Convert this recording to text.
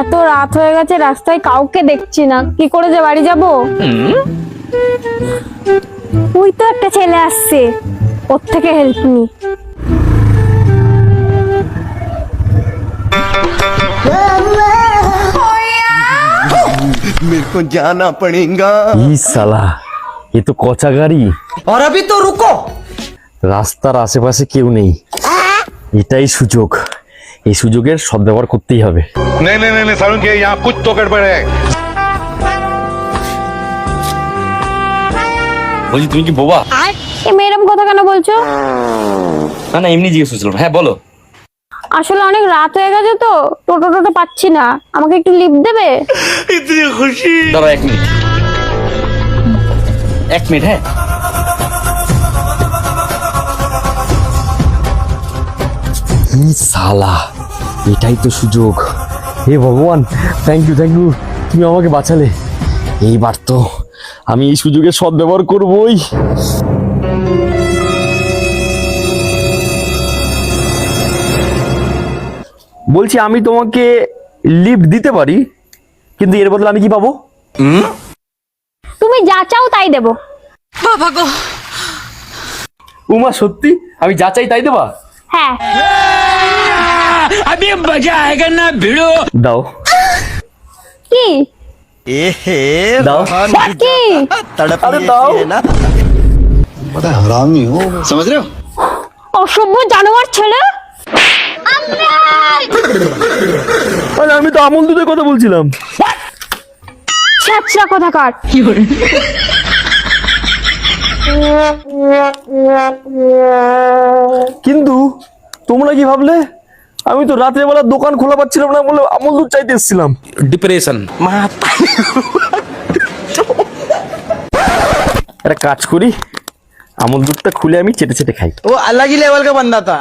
এত রাত হয়ে গেছে, রাস্তায় কাউকে দেখছি না, কি করে যে বাড়ি যাব? ওই তো একটা ছেলে আসছে, ওর থেকে হেল্প নি। मेरे को जाना पड़ेगा। ই সালা, এ তো কচা গাড়ি। और अभी तो रुको। রাস্তার আশেপাশে কেউ নেই, এটাই সুযোগ। এই সুযোগের সদ্ব্যবহার করতেই হবে। नहीं नहीं नहीं सारुण के यहाँ कुछ तो गड़बड़ है। বলছি তুমি কি বোবা? এ মেয়েরম কথা কেন বলছো? না না, এমনি জিজ্ঞেস করছিলাম। হ্যাঁ বলো। আসলে অনেক রাত হয়ে গেছে তো, টোটো পাচ্ছি না, আমাকে একটু লিফট দেবে? দাঁড়াও 1 মিনিট, 1 মিনিট। হ্যাঁ ই সালা, এটাই তো সুযোগ। হে ভগবান, থ্যাংক ইউ তুমি আমাকে বাঁচালে। এইবার তো আমি এই সুযোগের সদ্ব্যবহার করবই। বলছি আমি তোমাকে লিফট দিতে পারি, কিন্তু এর বদলে আমি কি পাবো? তুমি যা চাও তাই দেবো। উমা সত্যি? আমি যা চাই তাই দেবা? হ্যাঁ। দাও। কি দাও। কি? আরে দাও। बड़ा हरामी हो, समझ रहे हो? অসভ্য জানোয়ার ছেলে। আরে আমি তো আমল দুধের কথা বলছিলাম। ছ্যাঁচড়া কোথাকার। কিন্তু তোমরা কি ভাবলে? আমি তো রাতের বেলা দোকান খোলা পাচ্ছিলাম না বলে আমল দুধ চাইতে এসেছিলাম। ডিপ্রেশন। একটা কাজ করি, আমল দুধটা খুলে আমি চেটে চেটে খাই। वो अलग ही लेवल का बंदा था।